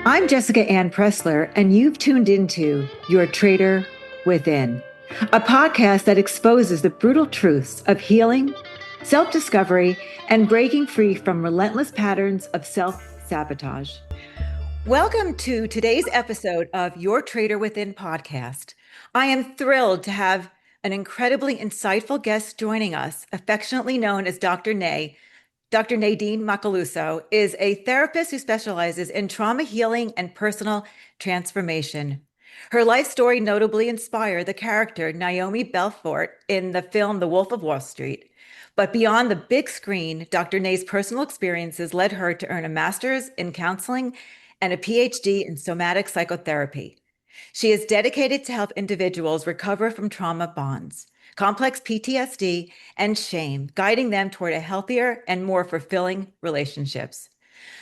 I'm Jessica Anne Pressler, and you've tuned into Your Traitor Within, a podcast that exposes the brutal truths of healing, self-discovery, and breaking free from relentless patterns of self-sabotage. Welcome to today's episode of Your Traitor Within podcast. I am thrilled to have an incredibly insightful guest joining us, affectionately known as Dr. Nay. Dr. Nadine Macaluso is a therapist who specializes in trauma healing and personal transformation. Her life story notably inspired the character Naomi Belfort in the film The Wolf of Wall Street. But beyond the big screen, Dr. Nay's personal experiences led her to earn a master's in counseling and a PhD in somatic psychotherapy. She is dedicated to help individuals recover from trauma bonds, complex PTSD, and shame, guiding them toward a healthier and more fulfilling relationships.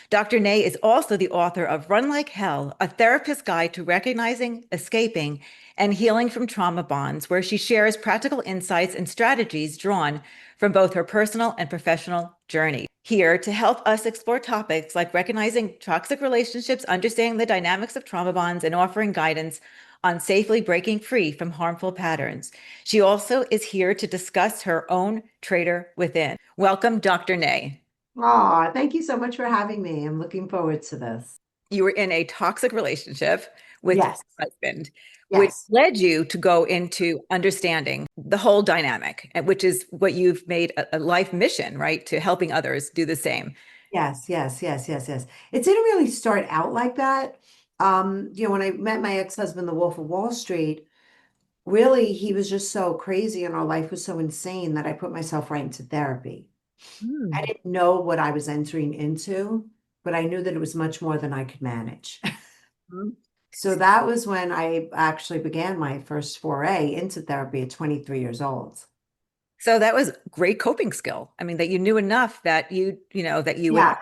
Dr. Nay is also the author of Run Like Hell, a therapist's guide to recognizing, escaping, and healing from trauma bonds, where she shares practical insights and strategies drawn from both her personal and professional journey. Here to help us explore topics like recognizing toxic relationships, understanding the dynamics of trauma bonds, and offering guidance on safely breaking free from harmful patterns. She also is here to discuss her own Traitor Within. Welcome, Dr. Nay. Oh, thank you so much for having me. I'm looking forward to this. You were in a toxic relationship with Yes. your husband, which Yes. led you to go into understanding the whole dynamic, which is what you've made a life mission, right? To helping others do the same. Yes, yes, yes, yes, yes. It didn't really start out like that. When I met my ex-husband, the Wolf of Wall Street, really he was just so crazy and our life was so insane that I put myself right into therapy. I Hmm. didn't know what I was entering into, but I knew that it was much more than I could manage. So that was when I actually began my first foray into therapy at 23 years old. So that was great coping skill. I mean, that you knew enough that that you would Yeah.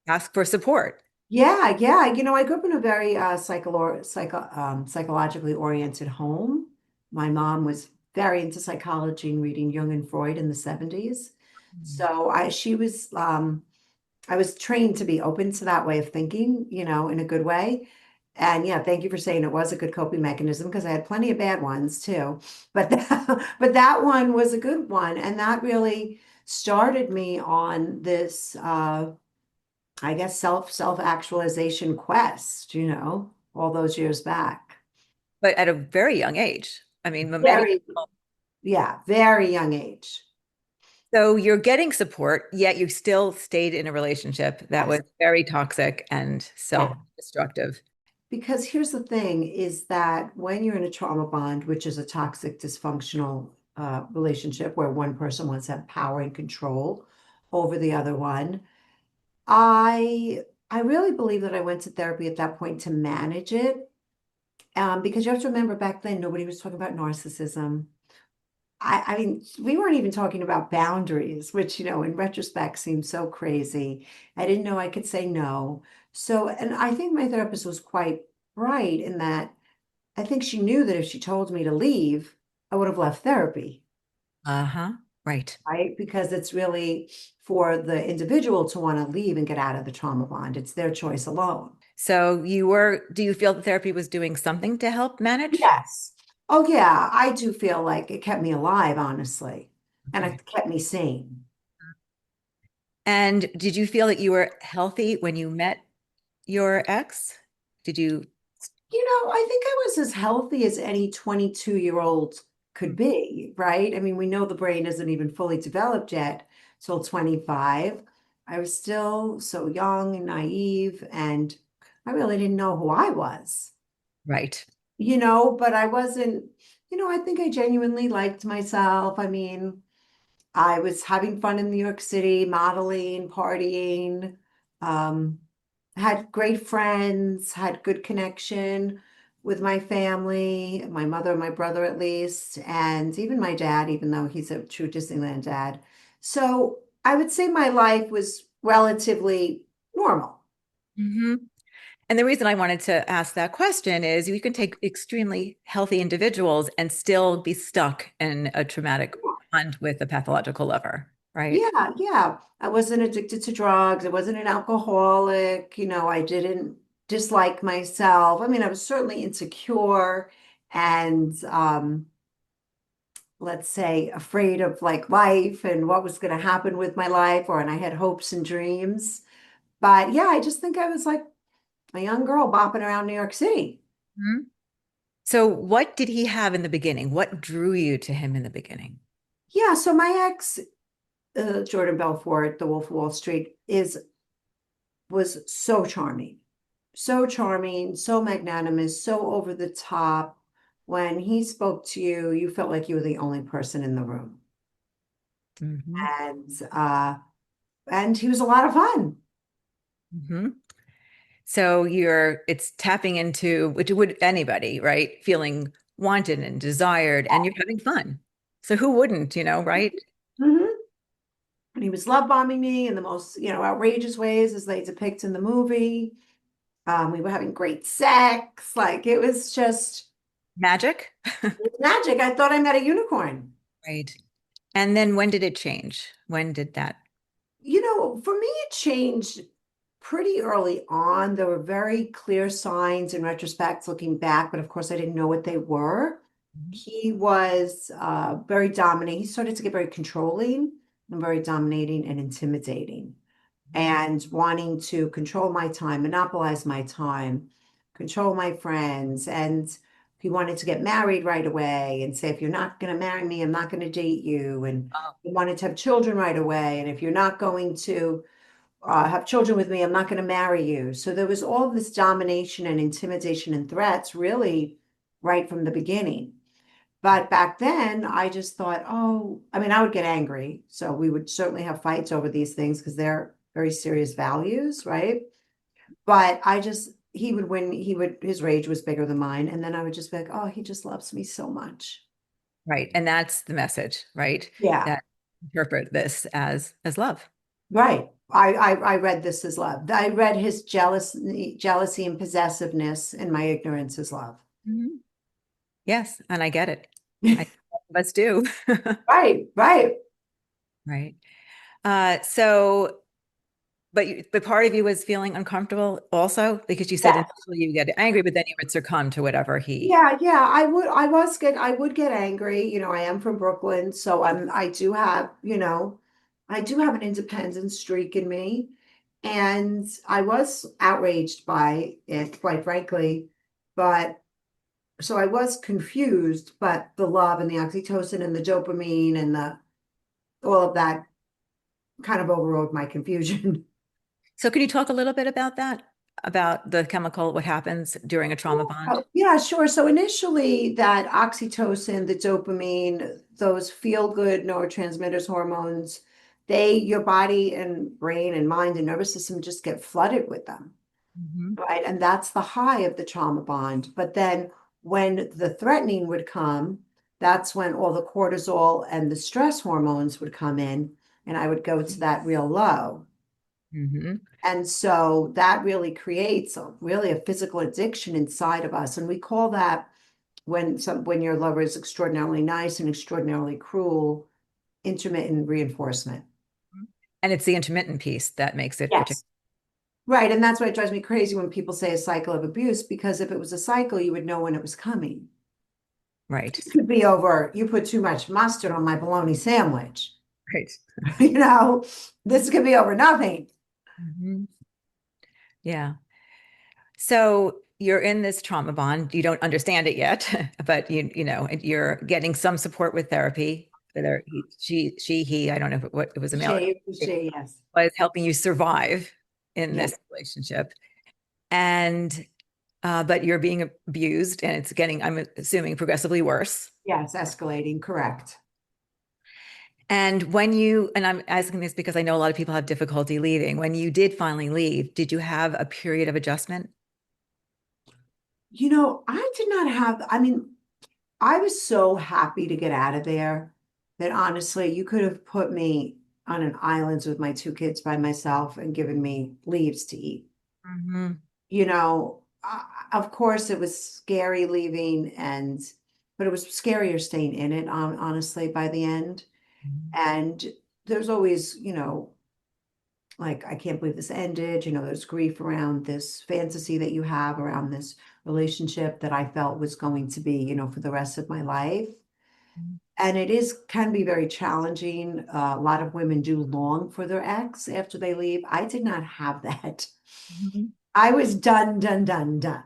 ask for support. Yeah, yeah. I grew up in a very psychologically oriented home. My mom was very into psychology and reading Jung and Freud in the 70s. So I was trained to be open to that way of thinking, in a good way. And yeah, thank you for saying it was a good coping mechanism because I had plenty of bad ones too. But but that one was a good one. And that really started me on this I guess self-actualization quest, all those years back. But at a very young age. I mean, many Very, yeah, very young age. So you're getting support, yet you still stayed in a relationship that Yes. was very toxic and Yeah. self-destructive. Because here's the thing is that when you're in a trauma bond, which is a toxic, dysfunctional relationship where one person wants to have power and control over the other one, I really believe that I went to therapy at that point to manage it. Because you have to remember back then, nobody was talking about narcissism. I mean, we weren't even talking about boundaries, which, in retrospect seems so crazy. I didn't know I could say no. So, and I think my therapist was quite right in that I think she knew that if she told me to leave, I would have left therapy, Uh-huh. Right. right? Because it's really for the individual to want to leave and get out of the trauma bond. It's their choice alone. So do you feel the therapy was doing something to help manage? Yes. Oh, yeah. I do feel like it kept me alive, honestly, and Okay. it kept me sane. And did you feel that you were healthy when you met your ex? Did you? I think I was as healthy as any 22-year-old could be, right? I mean, we know the brain isn't even fully developed yet till 25. I was still so young and naive, and I really didn't know who I was, Right. but I wasn't, I think I genuinely liked myself. I mean, I was having fun in New York City, modeling, partying, um, had great friends, had good connection with my family, my mother and my brother at least, and even my dad, even though he's a true Disneyland dad. So I would say my life was relatively normal. Hmm. And the reason I wanted to ask that question is you can take extremely healthy individuals and still be stuck in a traumatic bond with a pathological lover. right? Yeah, yeah. I wasn't addicted to drugs. I wasn't an alcoholic. I didn't dislike myself. I mean, I was certainly insecure and let's say afraid of like life and what was going to happen with my life, and I had hopes and dreams. But yeah, I just think I was like a young girl bopping around New York City. Mhm. So what did he have in the beginning? What drew you to him in the beginning? Yeah, so my ex, Jordan Belfort, the Wolf of Wall Street, is was so charming, so magnanimous, so over the top. When he spoke to you, you felt like you were the only person in the room. Hmm. And and he was a lot of fun. Hmm. So it's tapping into, which would anybody, right? Feeling wanted and desired, and you're having fun. So who wouldn't, right? Mhm. And he was love bombing me in the most, outrageous ways as they depict in the movie. We were having great sex. Like it was just Magic. it was magic. I thought I met a unicorn. Right. And then when did it change? When did that? For me, it changed pretty early on. There were very clear signs in retrospect, looking back, but of course, I didn't know what they were. He was very dominating. He started to get very controlling and very dominating and intimidating, and wanting to control my time, monopolize my time, control my friends. And he wanted to get married right away and say, if you're not going to marry me, I'm not going to date you. And Oh, he wanted to have children right away. And if you're not going to have children with me, I'm not going to marry you. So there was all this domination and intimidation and threats really right from the beginning. But back then, I just thought, oh, I mean, I would get angry. So we would certainly have fights over these things because they're very serious values, right? But he would win, his rage was bigger than mine. And then I would just be like, oh, he just loves me so much. right. And that's the message, right? Yeah, That interpret this as love. right. I read this as love. I read his jealousy and possessiveness and my ignorance as love. Mhm. Yes, and I get it. I Let's do. Right, right. Right. So, but part of you was feeling uncomfortable also because you said Yes. initially you get angry, but then you would succumb to whatever he. Yeah, yeah, I would get angry. I am from Brooklyn, so I do have an independent streak in me. And I was outraged by it, quite frankly. But so I was confused, but the love and the oxytocin and the dopamine and the all of that kind of overrode my confusion. So, can you talk a little bit about that? About the chemical, what happens during a trauma bond? Oh, yeah, sure. So initially, that oxytocin, the dopamine, those feel-good neurotransmitters, hormones, your body and brain and mind and nervous system just get flooded with them, Mhm. right? And that's the high of the trauma bond. But then when the threatening would come, that's when all the cortisol and the stress hormones would come in, and I would go to that real low. Mhm. And so that really creates really a physical addiction inside of us. And we call that when your lover is extraordinarily nice and extraordinarily cruel, intermittent reinforcement. And it's the intermittent piece that makes it particular. Yes. Right. And that's why it drives me crazy when people say a cycle of abuse, because if it was a cycle, you would know when it was coming. Right. This could be over, you put too much mustard on my bologna sandwich. Right. You know, this could be over nothing. Mhm. Yeah. So you're in this trauma bond. You don't understand it yet, but you're getting some support with therapy. Whether he, I don't know what it was a male, Yes. was helping you survive in Yes. this relationship. And but you're being abused and it's getting, I'm assuming, progressively worse. Yes. Escalating. Correct. And I'm asking this because I know a lot of people have difficulty leaving. When you did finally leave, did you have a period of adjustment? I did not have, I mean, I was so happy to get out of there that honestly, you could have put me on an island with my two kids by myself and given me leaves to eat. Hmm. Of course, it was scary leaving, but it was scarier staying in it, honestly, by the end. And there's always, like, I can't believe this ended. There's grief around this fantasy that you have around this relationship that I felt was going to be, for the rest of my life. And can be very challenging. A lot of women do long for their ex after they leave. I did not have that. Mhm. I was done, done, done, done.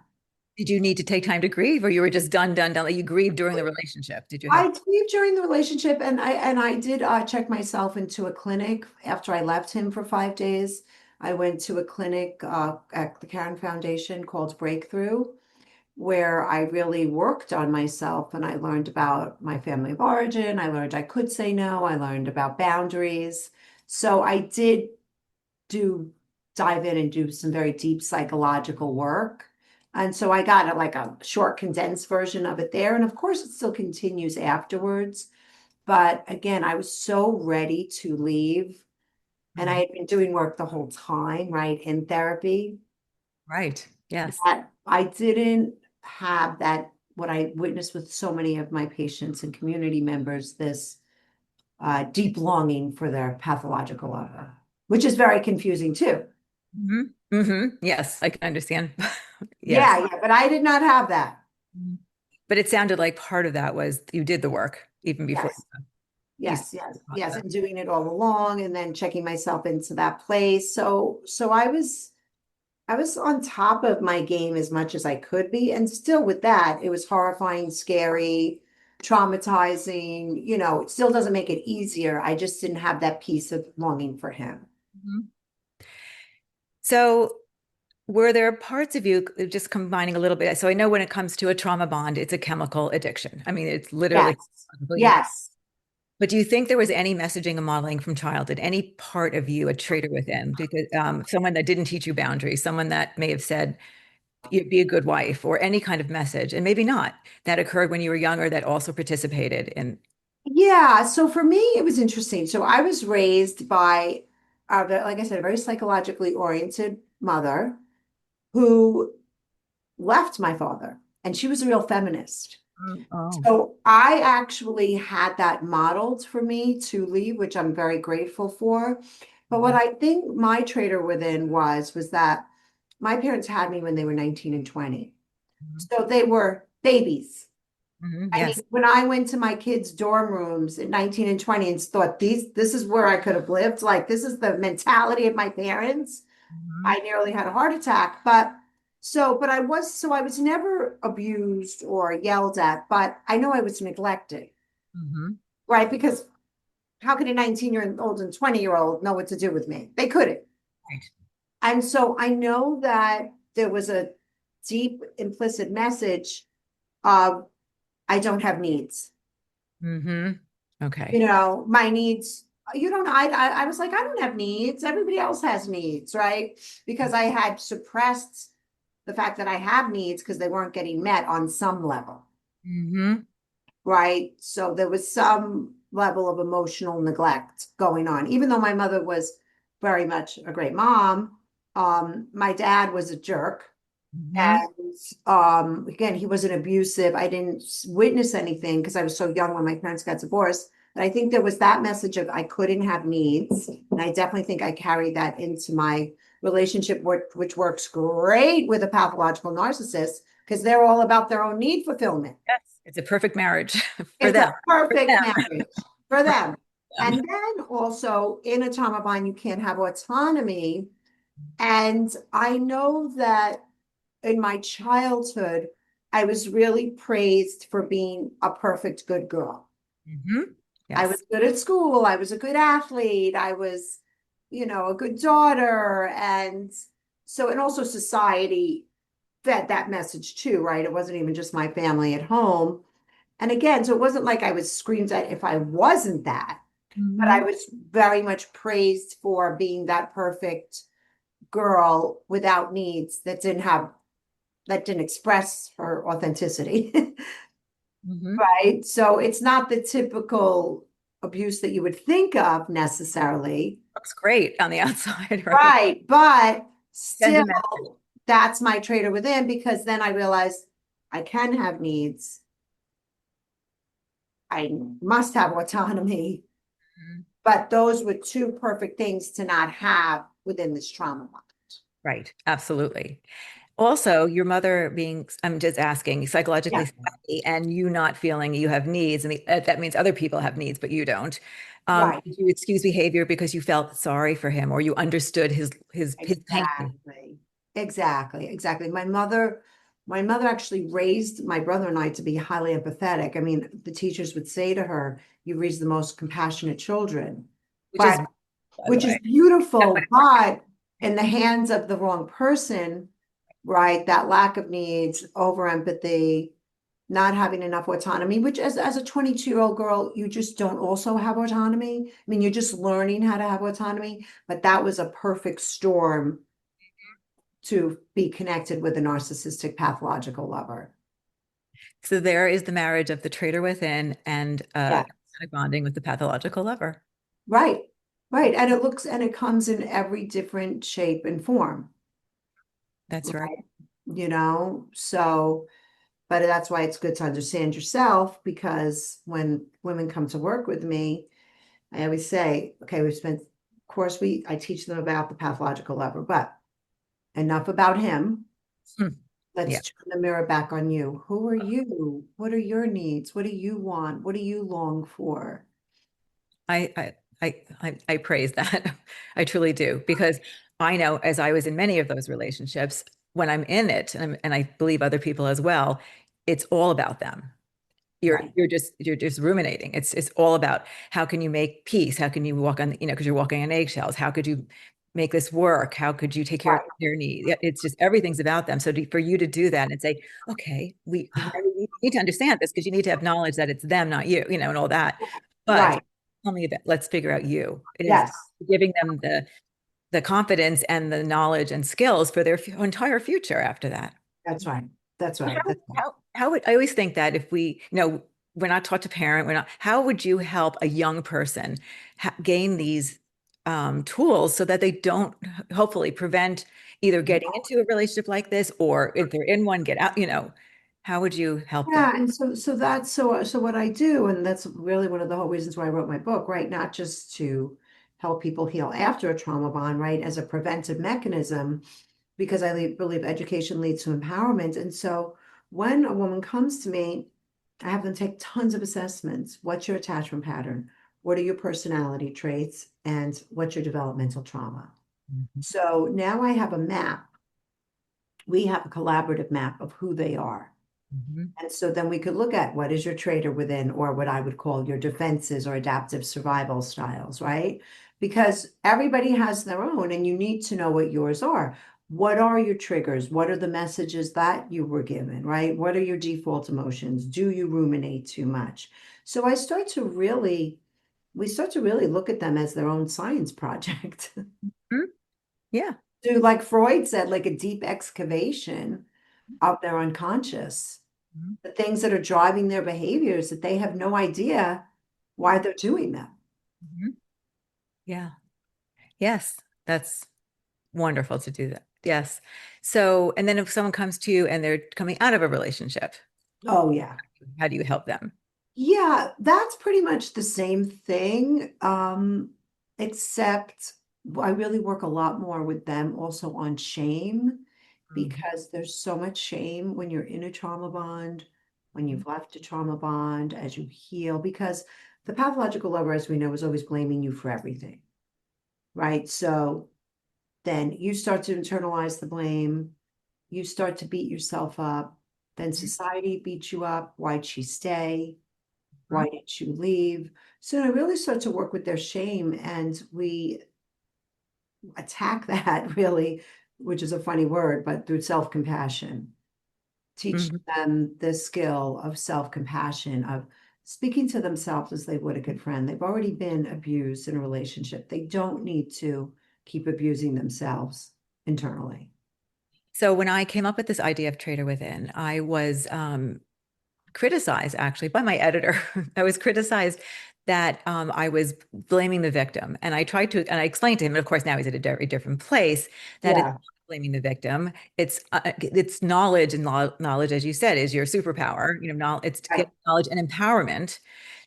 Did you need to take time to grieve, or you were just done, done, done? Like you grieved during the relationship? Did you have? I grieved during the relationship, and I did check myself into a clinic after I left him for 5 days. I went to a clinic at the Karen Foundation called Breakthrough, where I really worked on myself and I learned about my family of origin. I learned I could say no. I learned about boundaries. So I did do dive in and do some very deep psychological work. And so I got like a short condensed version of it there. And of course, it still continues afterwards. But again, I was so ready to leave. And I Mhm. had been doing work the whole time, right, in therapy, Right. Yes. that I didn't have that, what I witnessed with so many of my patients and community members, this deep longing for their pathological lover, which is very confusing too. Yes, I can understand. Yes. Yeah, yeah, but I did not have that. Mhm. But it sounded like part of that was you did the work even before Yes, you yes, started yes, the yes, process. and doing it all along and then checking myself into that place. So I was on top of my game as much as I could be, and still with that, it was horrifying, scary, traumatizing. It still doesn't make it easier. I just didn't have that piece of longing for him. Mhm. So were there parts of you just combining a little bit? So I know when it comes to a trauma bond, it's a chemical addiction. I mean, it's literally, Yes, yes. but do you think there was any messaging and modeling from childhood, any part of you a traitor within? Because someone that didn't teach you boundaries, someone that may have said, you'd be a good wife, or any kind of message, and maybe not, that occurred when you were younger that also participated in. Yeah, so for me, it was interesting. So I was raised by, like I said, a very psychologically oriented mother who left my father, and she was a real feminist. Oh. So I actually had that modeled for me to leave, which I'm very grateful for. But what I think my traitor within was that my parents had me when they were 19 and 20. Mhm. So they were babies. I mean, Yes. when I went to my kids' dorm rooms at 19 and 20 and thought this is where I could have lived, like this is the mentality of my parents, Mhm. I nearly had a heart attack. But I was never abused or yelled at, but I know I was neglected, Mhm. right? Because how could a 19-year-old and 20-year-old know what to do with me? They couldn't. Right. And so I know that there was a deep implicit message of I don't have needs. Okay. My needs, I was like, I don't have needs. Everybody else has needs, right? Because I had suppressed the fact that I have needs because they weren't getting met on some level, hmm right? So there was some level of emotional neglect going on, even though my mother was very much a great mom. My dad was a jerk. hmm And again, he wasn't abusive. I didn't witness anything because I was so young when my parents got divorced. But I think there was that message of I couldn't have needs. And I definitely think I carried that into my relationship, which works great with a pathological narcissist because they're all about their own need fulfillment. Yes. It's a perfect marriage for It's them. a For perfect them. marriage for them. For And them. then also in a trauma bond, you can't have autonomy. And I know that in my childhood, I was really praised for being a perfect good girl. I was Yes. good at school. I was a good athlete. I was, a good daughter. And also society fed that message too, right? It wasn't even just my family at home. And again, so it wasn't like I was screamed at if I wasn't that, but I hmm was very much praised for being that perfect girl without needs that didn't express her authenticity. hmm Right? So it's not the typical abuse that you would think of necessarily. Looks great on the outside, right? Right. But Sends still, a message. that's my traitor within because then I realized I can have needs. I must have autonomy. But those were two perfect things to not have within this trauma bond. Right. Absolutely. Also, your mother being, I'm just asking, psychologically Yeah, savvy and you not feeling you have needs, and that means other people have needs, but you don't. right. Did you excuse behavior because you felt sorry for him or you understood his pain? Exactly. Exactly. My mother actually raised my brother and I to be highly empathetic. I mean, the teachers would say to her, "You raised the most compassionate children." Which is, But by the which is way, beautiful, but in the hands of the wrong person, right? That lack of needs, over empathy, not having enough autonomy, which as a 22-year-old girl, you just don't also have autonomy. I mean, you're just learning how to have autonomy, but that was a perfect storm to be connected with a narcissistic pathological lover. so there is the marriage of the traitor within and Yeah, bonding with the pathological lover. right. Right. And it comes in every different shape and form, That's right. right? So but that's why it's good to understand yourself, because when women come to work with me, I always say, okay, of course, I teach them about the pathological lover, but enough about him. Hmm. Yeah. Let's turn the mirror back on you. Who are you? What are your needs? What do you want? What do you long for? I praise that. I truly do because I know as I was in many of those relationships, when I'm in it, and I believe other people as well, it's all about them. Right, You're just ruminating. It's all about how can you make peace? How can you walk on, because you're walking on eggshells. How could you make this work? How could you take care of right. their needs? It's just everything's about them. So for you to do that and say, okay, we need to understand this because you need to have knowledge that it's them, not you, and all that. But Right. tell me about, let's figure out you. It is Yes, giving them the confidence and the knowledge and skills for their entire future after that. that's right. That's right. How, That's right. how would I always think that if we're not taught to parent, how would you help a young person gain these tools so that they don't hopefully prevent either getting into a relationship like this or if they're in one, get out, how would you help them? Yeah, and so what I do, and that's really one of the whole reasons why I wrote my book, right? Not just to help people heal after a trauma bond, right, as a preventive mechanism, because believe education leads to empowerment. And so when a woman comes to me, I have them take tons of assessments. What's your attachment pattern? What are your personality traits? And what's your developmental trauma? Mhm. So now I have a map. We have a collaborative map of who they are. Mhm. And so then we could look at what is your traitor within, or what I would call your defenses or adaptive survival styles, right? Because everybody has their own, and you need to know what yours are. What are your triggers? What are the messages that you were given, right? What are your default emotions? Do you ruminate too much? So we start to really look at them as their own science project. Mhm. Yeah. Do, like Freud said, like a deep excavation of their unconscious, Mhm. the things that are driving their behaviors that they have no idea why they're doing them. Mhm. Yeah. Yes. That's wonderful to do that. Yes. So, and then if someone comes to you and they're coming out of a relationship, Oh, yeah. how do you help them? Yeah, that's pretty much the same thing. Except I really work a lot more with them also on shame, Mhm. because there's so much shame when you're in a trauma bond, when Mhm. you've left a trauma bond, as you heal, because the pathological lover, as we know, is always blaming you for everything, right? So then you start to internalize the blame, you start to beat yourself up, then society beats you up. Why'd she stay? Mhm. Why did you leave? So I really start to work with their shame, and we attack that really, which is a funny word, but through self-compassion. Teach Mhm. them the skill of self-compassion, of speaking to themselves as they would a good friend. They've already been abused in a relationship. They don't need to keep abusing themselves internally. So when I came up with this idea of Traitor Within, I was criticized actually by my editor. I was criticized that I was blaming the victim, and and I explained to him, and of course now he's at a very different place, that it's Yeah, not blaming the victim. It's knowledge, and knowledge, as you said, is your superpower. It's to get right, knowledge and empowerment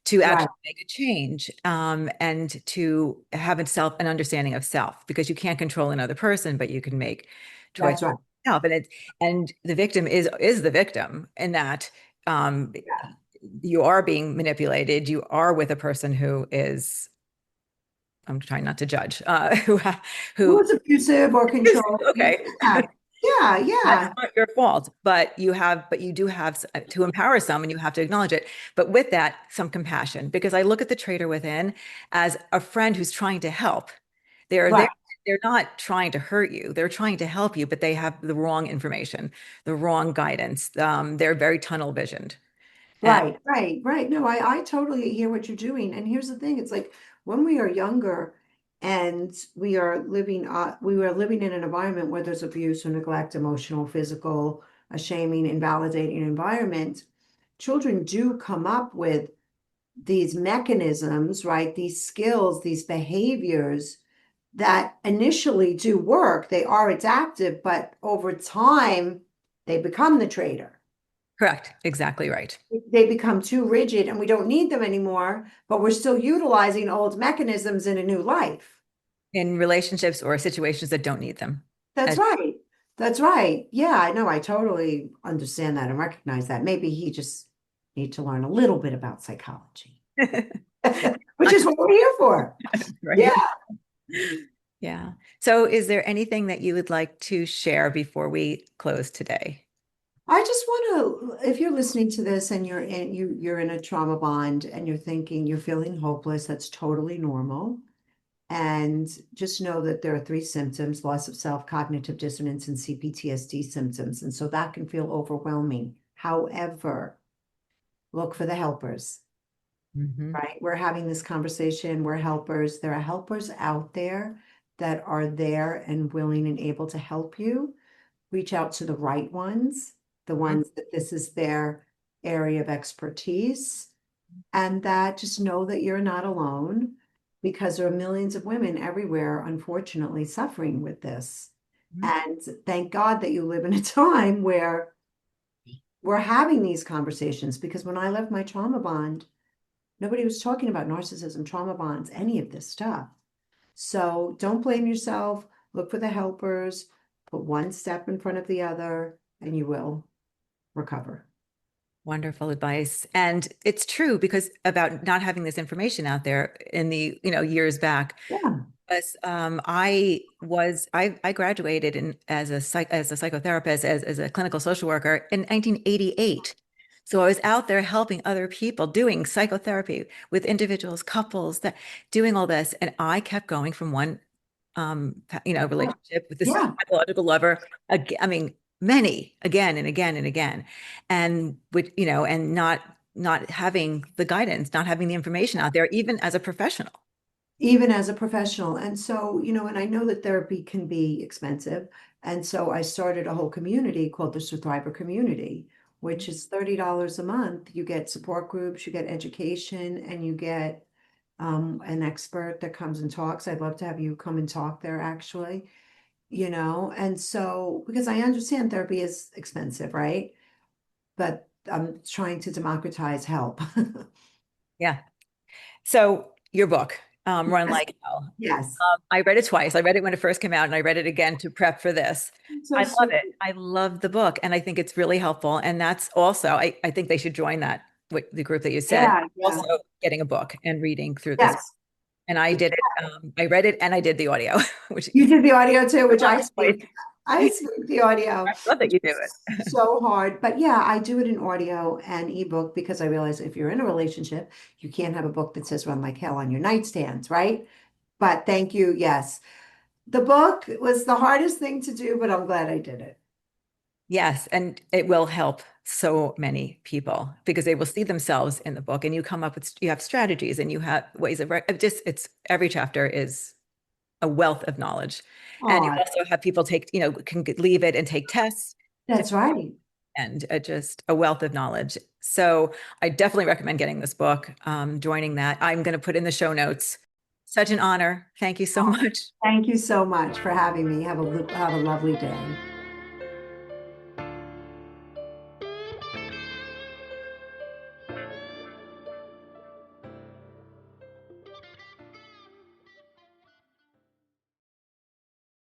to Right. actually make a change, and to have an understanding of self, because you can't control another person, but you can make choices That's right. yourself. And the victim is the victim in that, um, Yeah. you are being manipulated. You are with a person who is, I'm trying not to judge, Who who was abusive or is controlling? okay. Yeah. Yeah. That's Yeah. not your fault, but you do have to empower someone, you have to acknowledge it. But with that, some compassion, because I look at the traitor within as a friend who's trying to help. They're there. Right. They're not trying to hurt you. They're trying to help you, but they have the wrong information, the wrong guidance. They're very tunnel visioned. And Right, right, right. No, I totally hear what you're doing. And here's the thing, it's like when we are younger and we are living in an environment where there's abuse or neglect, emotional, physical, a shaming, invalidating environment, children do come up with these mechanisms, right? These skills, these behaviors that initially do work. They are adaptive, but over time, they become the traitor. correct, exactly right. They become too rigid and we don't need them anymore, but we're still utilizing old mechanisms in a new life. In relationships or situations that don't need them. That's As- right. That's right. Yeah, I know. I totally understand that and recognize that. Maybe he just need to learn a little bit about psychology, which is what we're here for. Yeah. right. Yeah. So is there anything that you would like to share before we close today? I just want to, if you're listening to this and you're in a trauma bond and you're thinking you're feeling hopeless, that's totally normal. And just know that there are three symptoms: loss of self, cognitive dissonance, and CPTSD symptoms. And so that can feel overwhelming. However, look for the helpers, Mhm. right? We're having this conversation. We're helpers. There are helpers out there that are there and willing and able to help you. Reach out to the right ones, the Mhm. ones that this is their area of expertise, and that just know that you're not alone because there are millions of women everywhere, unfortunately, suffering with this. Mhm. And thank God that you live in a time where we're having these conversations because when I left my trauma bond, nobody was talking about narcissism, trauma bonds, any of this stuff. So don't blame yourself. Look for the helpers, put one step in front of the other, and you will recover. Wonderful advice. And it's true, because about not having this information out there in the, years back. Yeah. As I graduated as a psychotherapist, as a clinical social worker in 1988. So I was out there helping other people doing psychotherapy with individuals, couples, that doing all this. And I kept going from one relationship with this Yeah. psychological lover. I mean, many, again and again and again. And and not having the guidance, not having the information out there, even as a professional. Even as a professional. And so, and I know that therapy can be expensive. And so I started a whole community called the Survivor Community, which is $30 a month. You get support groups, you get education, and you get an expert that comes and talks. I'd love to have you come and talk there, actually, and so because I understand therapy is expensive, right? But I'm trying to democratize help. Yeah. So your book, Run Yes. Like Hell. Yes. I read it twice. I read it when it first came out, and I read it again to prep for this. So I love sweet. it. I love the book, and I think it's really helpful. And that's also, I think they should join that with the group that you said. Yeah, yeah. Also, getting a book and reading through this. Yes. And I did it. I read it and I did the audio, which You did the audio too, which I I speak. I speak the audio, love that which you do is it. so hard. But yeah, I do it in audio and ebook because I realize if you're in a relationship, you can't have a book that says run like hell on your nightstands, right? But thank you. Yes. The book was the hardest thing to do, but I'm glad I did it. Yes, and it will help so many people because they will see themselves in the book, and you have strategies and you have ways of just it's every chapter is a wealth of knowledge. And you Oh, also have people can leave it and take tests to, that's right. and just a wealth of knowledge. So I definitely recommend getting this book, joining that. I'm going to put in the show notes. Such an honor. Thank you so much. Thank you so much for having me. Have a lovely day.